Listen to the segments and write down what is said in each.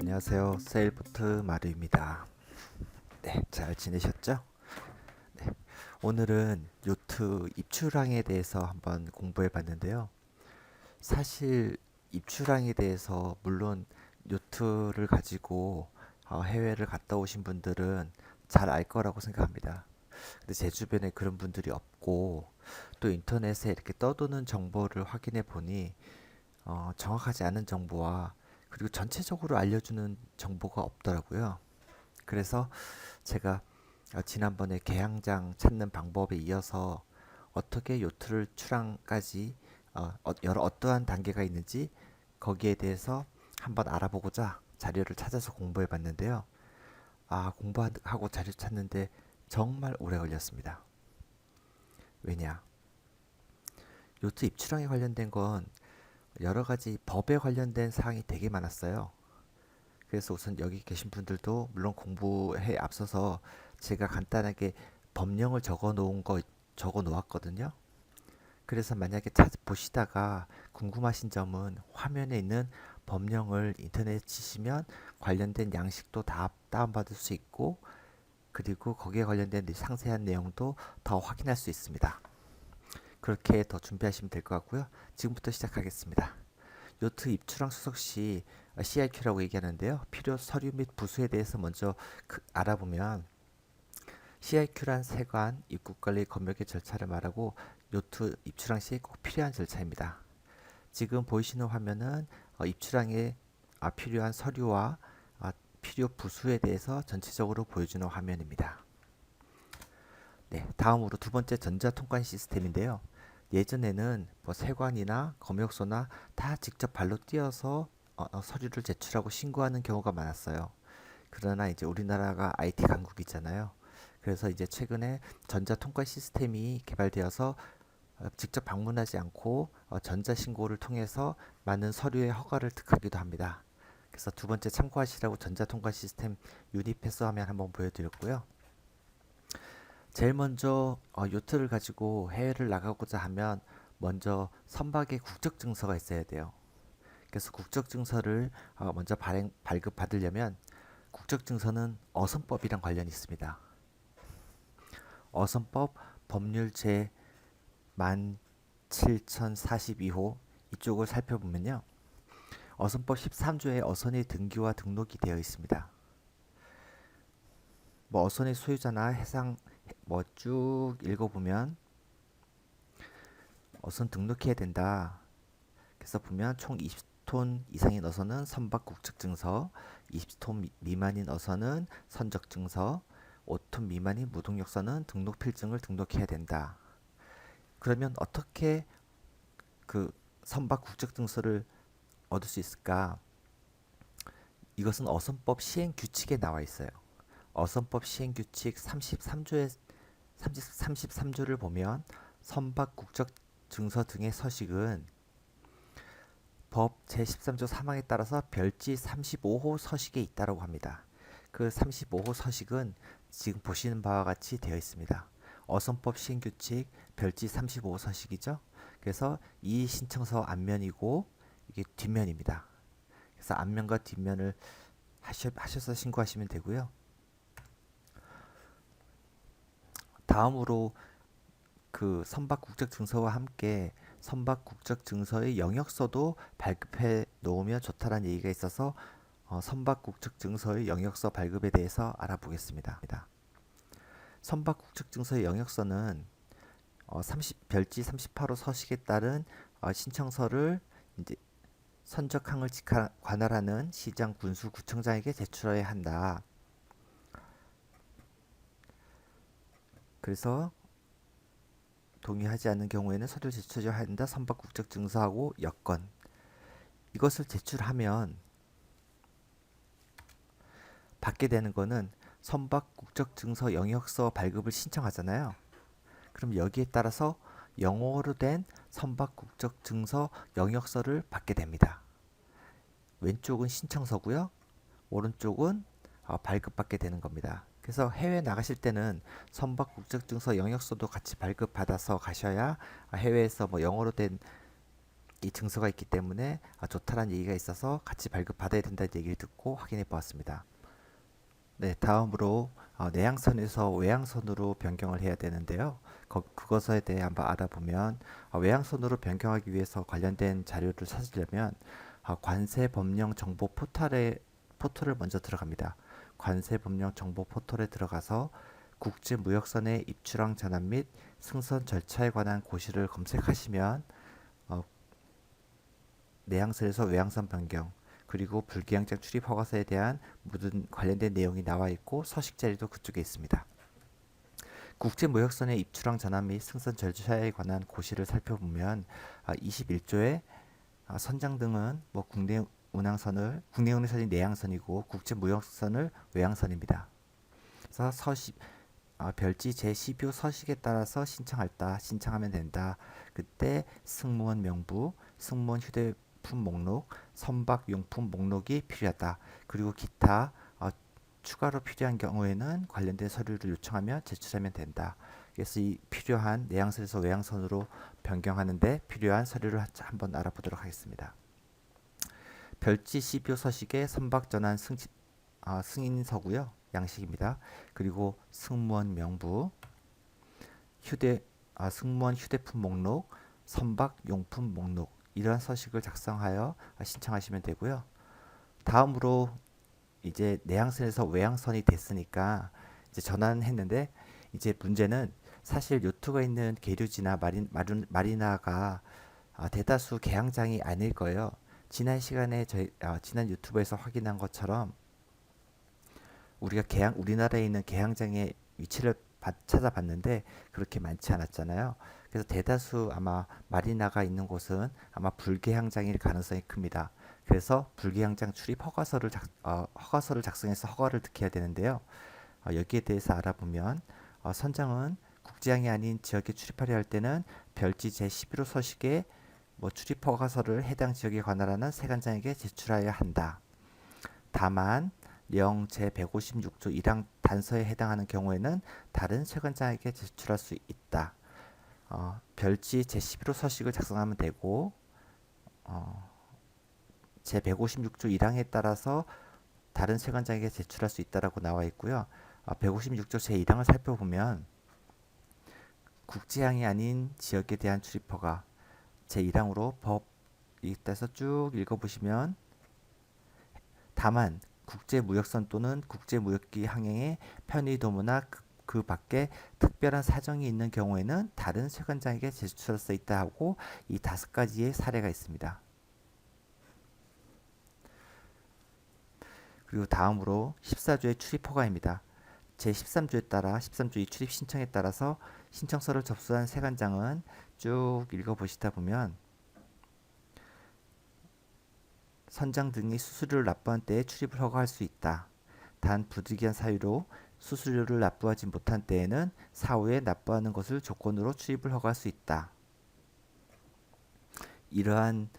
안녕하세요. 세일보트 마루입니다. 네, 잘 지내셨죠? 네, 오늘은 요트 입출항에 대해서 한번 공부해 봤는데요. 사실 입출항에 대해서 물론 요트를 가지고 해외를 갔다 오신 분들은 잘 알 거라고 생각합니다. 근데 제 주변에 그런 분들이 없고 또 인터넷에 이렇게 떠도는 정보를 확인해 보니 정확하지 않은 정보와 그리고 전체적으로 알려주는 정보가 없더라고요. 그래서 제가 지난번에 개항장 찾는 방법에 이어서 어떻게 요트를 출항까지 여러 어떠한 단계가 있는지 거기에 대해서 한번 알아보고자 자료를 찾아서 공부해 봤는데요. 공부하고 자료 찾는데 정말 오래 걸렸습니다. 왜냐? 요트 입출항에 관련된 건 여러 가지 법에 관련된 사항이 되게 많았어요. 그래서 우선 여기 계신 분들도 물론 공부에 앞서서 제가 간단하게 법령을 적어 놓았거든요. 그래서 만약에 보시다가 궁금하신 점은 화면에 있는 법령을 인터넷에 치시면 관련된 양식도 다 다운받을 수 있고 그리고 거기에 관련된 상세한 내용도 더 확인할 수 있습니다. 그렇게 더 준비하시면 될 것 같고요. 지금부터 시작하겠습니다. 요트 입출항 수속 시 CIQ라고 얘기하는데요. 필요 서류 및 부수에 대해서 먼저 알아보면 CIQ란 세관, 입국관리, 검역의 절차를 말하고 요트 입출항 시 꼭 필요한 절차입니다. 지금 보이시는 화면은 입출항에 필요한 서류와 필요 부수에 대해서 전체적으로 보여주는 화면입니다. 네, 다음으로 두 번째 전자통관 시스템인데요. 예전에는 뭐 세관이나 검역소나 다 직접 발로 뛰어서 서류를 제출하고 신고하는 경우가 많았어요. 그러나 이제 우리나라가 IT 강국이잖아요. 그래서 이제 최근에 전자통관 시스템이 개발되어서 직접 방문하지 않고 전자신고를 통해서 많은 서류의 허가를 득하기도 합니다. 그래서 두 번째 참고하시라고 전자통관 시스템 유니패스 화면 한번 보여드렸고요. 제일 먼저 요트를 가지고 해외를 나가고자 하면 먼저 선박에 국적 증서가 있어야 돼요. 그래서 국적 증서를 먼저 발급 받으려면 국적 증서는 어선법이랑 관련이 있습니다. 어선법 법률 제 17042호 이쪽을 살펴보면요. 어선법 13조에 어선의 등기와 등록이 되어 있습니다. 뭐 어선의 소유자나 해상 뭐 쭉 읽어보면 어선 등록해야 된다. 그래서 보면 총 20톤 이상인 어선은 선박 국적 증서, 20톤 미만인 어선은 선적 증서, 5톤 미만인 무동력선은 등록 필증을 등록해야 된다. 그러면 어떻게 그 선박 국적 증서를 얻을 수 있을까? 이것은 어선법 시행 규칙에 나와 있어요. 어선법 시행 규칙 33조를 보면 선박 국적 증서 등의 서식은 법 제13조 3항에 따라서 별지 35호 서식에 있다고 합니다. 그 35호 서식은 지금 보시는 바와 같이 되어 있습니다. 어선법 시행규칙 별지 35호 서식이죠. 그래서 이 신청서 앞면이고 이게 뒷면입니다. 그래서 앞면과 뒷면을 하셔서 신고하시면 되고요. 다음으로 그 선박 국적 증서와 함께 선박 국적 증서의 영역서도 발급해 놓으면 좋다라는 얘기가 있어서 선박 국적 증서의 영역서 발급에 대해서 알아보겠습니다. 선박 국적 증서의 영역서는 별지 38호 서식에 따른 신청서를 이제 선적항을 관할하는 시장 군수 구청장에게 제출해야 한다. 그래서 동의하지 않는 경우에는 서류 제출해야 한다. 선박 국적 증서하고 여권 이것을 제출하면 받게 되는 거는 선박 국적 증서 영역서 발급을 신청하잖아요. 그럼 여기에 따라서 영어로 된 선박 국적 증서 영역서를 받게 됩니다. 왼쪽은 신청서고요. 오른쪽은 발급받게 되는 겁니다. 그래서 해외 나가실 때는 선박 국적 증서 영역서도 같이 발급받아서 가셔야 해외에서 뭐 영어로 된 이 증서가 있기 때문에 좋다라는 얘기가 있어서 같이 발급받아야 된다는 얘기를 듣고 확인해 보았습니다. 네, 다음으로 내양선에서 외양선으로 변경을 해야 되는데요. 그것에 대해 한번 알아보면 외양선으로 변경하기 위해서 관련된 자료를 찾으려면 관세법령 정보 포털을 먼저 들어갑니다. 관세법령 정보 포털에 들어가서 국제무역선의 입출항 전환 및 승선 절차에 관한 고시를 검색하시면 어, 내양선에서 외양선 변경 그리고 불기양장 출입 허가서에 대한 모든 관련된 내용이 나와 있고 서식 자료도 그쪽에 있습니다. 국제무역선의 입출항 전환 및 승선 절차에 관한 고시를 살펴보면 21조에 선장 등은 국내 운항선이 내양선이고 국제무역선을 외양선입니다. 그래서 별지 제12호 서식에 따라서 신청하면 된다. 그때 승무원 명부, 승무원 휴대폰 목록, 선박 용품 목록이 필요하다. 그리고 기타 추가로 필요한 경우에는 관련된 서류를 요청하면 제출하면 된다. 그래서 이 필요한 내양선에서 외양선으로 변경하는데 필요한 서류를 한번 알아보도록 하겠습니다. 별지 12호 서식의 선박 전환 승인서고요. 양식입니다. 그리고 승무원 명부, 승무원 휴대폰 목록, 선박 용품 목록 이러한 서식을 작성하여 신청하시면 되고요. 다음으로 이제 내양선에서 외양선이 됐으니까 이제 전환했는데 이제 문제는 사실 요트가 있는 계류지나 마리나가 대다수 개항장이 아닐 거예요. 지난 시간에 지난 유튜브에서 확인한 것처럼 우리나라에 있는 개항장의 위치를 찾아봤는데 그렇게 많지 않았잖아요. 그래서 대다수 아마 마리나가 있는 곳은 아마 불개항장일 가능성이 큽니다. 그래서 불개항장 출입 허가서를 작성해서 허가를 득해야 되는데요. 여기에 대해서 알아보면 선장은 국제항이 아닌 지역에 출입하려 할 때는 별지 제11호 서식에 출입 허가서를 해당 지역에 관할하는 세관장에게 제출하여야 한다. 다만 령 제156조 1항 단서에 해당하는 경우에는 다른 세관장에게 제출할 수 있다. 별지 제11호 서식을 작성하면 되고 제156조 1항에 따라서 다른 세관장에게 제출할 수 있다라고 나와 있고요. 156조 제1항을 살펴보면 국제항이 아닌 지역에 대한 출입허가 제1항으로 법에 따라서 쭉 읽어보시면 다만 국제무역선 또는 국제무역기 항행의 편의 도모나 그 밖에 특별한 사정이 있는 경우에는 다른 세관장에게 제출할 수 있다 하고 이 5가지의 사례가 있습니다. 그리고 다음으로 14조의 출입허가입니다. 제13조에 따라 13조 의 출입 신청에 따라서 신청서를 접수한 세관장은 쭉 읽어보시다 보면 선장 등이 수수료를 납부한 때에 출입을 허가할 수 있다. 단 부득이한 사유로 수수료를 납부하지 못한 때에는 사후에 납부하는 것을 조건으로 출입을 허가할 수 있다. 이러한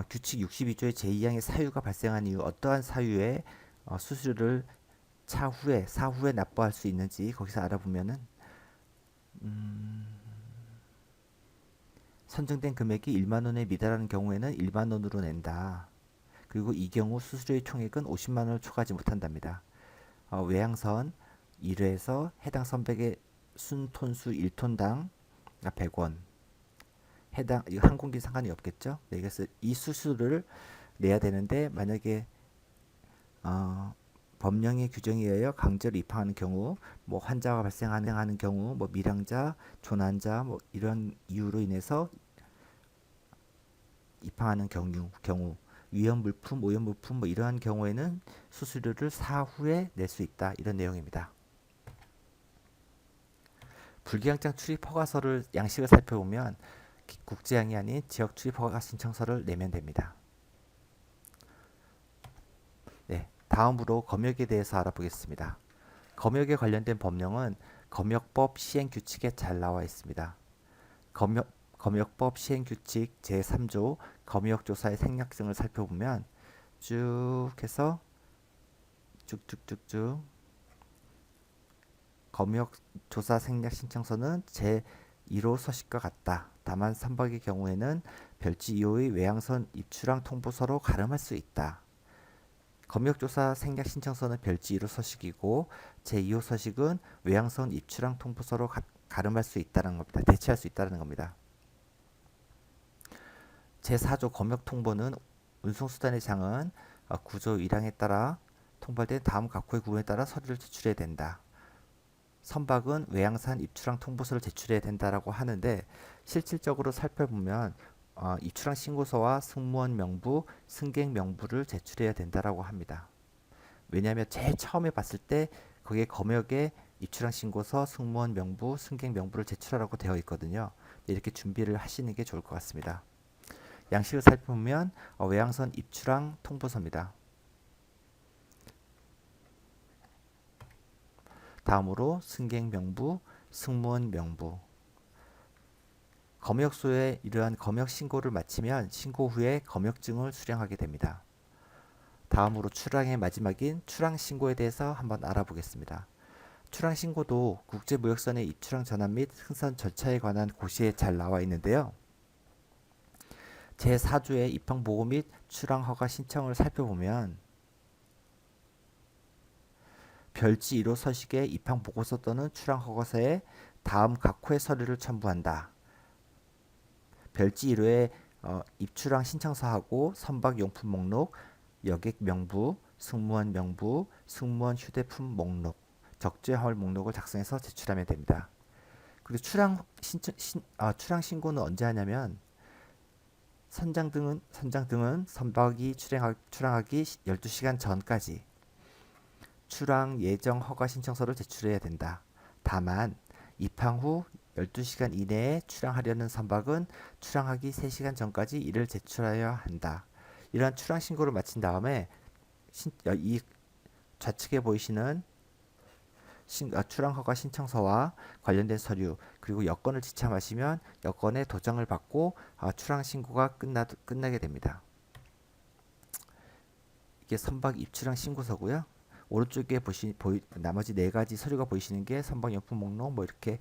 규칙 62조의 제2항의 사유가 발생한 이후 어떠한 사유에 수수료를 사후에 납부할 수 있는지 거기서 알아보면은 선정된 금액이 1만 원에 미달하는 경우에는 1만 원으로 낸다. 그리고 이 경우 수수료의 총액은 50만 원을 초과하지 못한답니다. 외양선 1회에서 해당 선박의 순톤수 1톤당 100원. 항공기 상관이 없겠죠. 네, 그래서 이 수수료를 내야 되는데 만약에 법령의 규정에 의하여 강제로 입항하는 경우, 환자가 발생하는 경우, 밀양자, 조난자, 이런 이유로 인해서 입항하는 경우, 위험 물품, 오염 물품, 이러한 경우에는 수수료를 사후에 낼 수 있다. 이런 내용입니다. 불기항장 출입 허가서를 양식을 살펴보면 국제항이 아닌 지역 출입 허가 신청서를 내면 됩니다. 네, 다음으로 검역에 대해서 알아보겠습니다. 검역에 관련된 법령은 검역법 시행규칙에 잘 나와 있습니다. 검역법 시행규칙 제3조 검역조사의 생략증을 살펴보면 쭉 해서 쭉쭉쭉쭉 검역조사 생략 신청서는 1호 서식과 같다. 다만 선박의 경우에는 별지 2호의 외양선 입출항 통보서로 가름할 수 있다. 검역조사 생략 신청서는 별지 1호 서식이고 제2호 서식은 외양선 입출항 통보서로 가름할 수 있다는 겁니다. 대체할 수 있다는 겁니다. 제4조 검역 통보는 운송수단의 장은 구조 1항에 따라 통발된 다음 각호의 구분에 따라 서류를 제출해야 된다. 선박은 외양산 입출항 통보서를 제출해야 된다라고 하는데 실질적으로 살펴보면 입출항 신고서와 승무원 명부, 승객 명부를 제출해야 된다라고 합니다. 왜냐하면 제일 처음에 봤을 때 거기에 검역에 입출항 신고서, 승무원 명부, 승객 명부를 제출하라고 되어 있거든요. 이렇게 준비를 하시는 게 좋을 것 같습니다. 양식을 살펴보면 외양선 입출항 통보서입니다. 다음으로 승객 명부, 승무원 명부. 검역소에 이러한 검역 신고를 마치면 신고 후에 검역증을 수령하게 됩니다. 다음으로 출항의 마지막인 출항 신고에 대해서 한번 알아보겠습니다. 출항 신고도 국제무역선의 입출항 전환 및 승선 절차에 관한 고시에 잘 나와 있는데요. 제4조의 입항 보고 및 출항 허가 신청을 살펴보면 별지 1호 서식의 입항 보고서 또는 출항 허가서에 다음 각호의 서류를 첨부한다. 별지 1호에 입출항 신청서하고 선박 용품 목록, 여객 명부, 승무원 명부, 승무원 휴대품 목록, 적재 화물 목록을 작성해서 제출하면 됩니다. 그리고 출항 신고는 언제 하냐면 선장 등은 선박이 출항하기 12시간 전까지 출항 예정 허가 신청서를 제출해야 된다. 다만 입항 후 12시간 이내에 출항하려는 선박은 출항하기 3시간 전까지 이를 제출하여야 한다. 이러한 출항 신고를 마친 다음에 이 좌측에 보이시는 출항 허가 신청서와 관련된 서류 그리고 여권을 지참하시면 여권의 도장을 받고 출항 신고가 끝나게 됩니다. 이게 선박 입출항 신고서고요. 오른쪽에 나머지 4가지 서류가 보이시는 게 선박 용품 목록 뭐 이렇게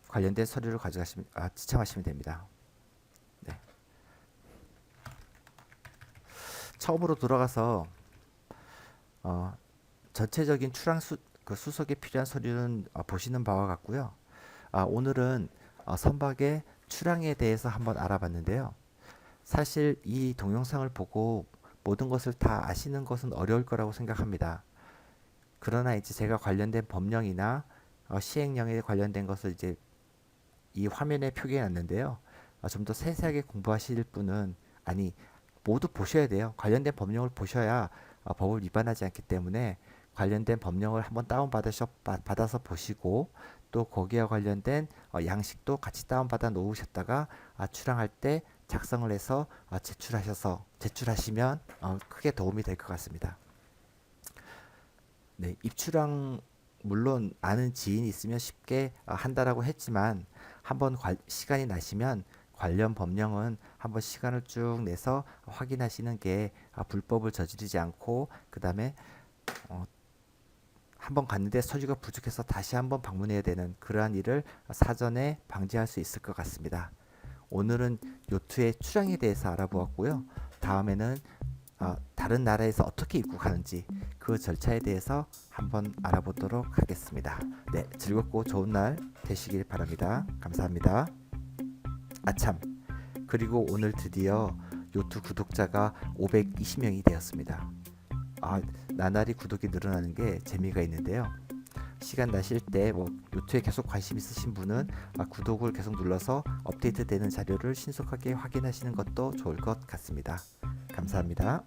관련된 서류를 지참하시면 됩니다. 네. 처음으로 돌아가서 전체적인 출항 수속에 필요한 서류는 보시는 바와 같고요. 오늘은 선박의 출항에 대해서 한번 알아봤는데요. 사실 이 동영상을 보고 모든 것을 다 아시는 것은 어려울 거라고 생각합니다. 그러나 이제 제가 관련된 법령이나 시행령에 관련된 것을 이제 이 화면에 표기해 놨는데요. 좀 더 세세하게 공부하실 분은 모두 보셔야 돼요. 관련된 법령을 보셔야 법을 위반하지 않기 때문에 관련된 법령을 한번 받아서 보시고 또 거기와 관련된 양식도 같이 다운받아 놓으셨다가 출항할 때 작성을 해서 제출하시면 크게 도움이 될 것 같습니다. 네, 입출항 물론 아는 지인이 있으면 쉽게 한다라고 했지만 한번 시간이 나시면 관련 법령은 한번 시간을 쭉 내서 확인하시는 게 불법을 저지르지 않고 그 다음에 한번 갔는데 서류가 부족해서 다시 한번 방문해야 되는 그러한 일을 사전에 방지할 수 있을 것 같습니다. 오늘은 요트의 출항에 대해서 알아보았고요. 다음에는 다른 나라에서 어떻게 입국하는지 그 절차에 대해서 한번 알아보도록 하겠습니다. 네, 즐겁고 좋은 날 되시길 바랍니다. 감사합니다. 아참, 그리고 오늘 드디어 요트 구독자가 520명이 되었습니다. 나날이 구독이 늘어나는 게 재미가 있는데요. 시간 나실 때 요트에 계속 관심 있으신 분은 구독을 계속 눌러서 업데이트 되는 자료를 신속하게 확인하시는 것도 좋을 것 같습니다. 감사합니다.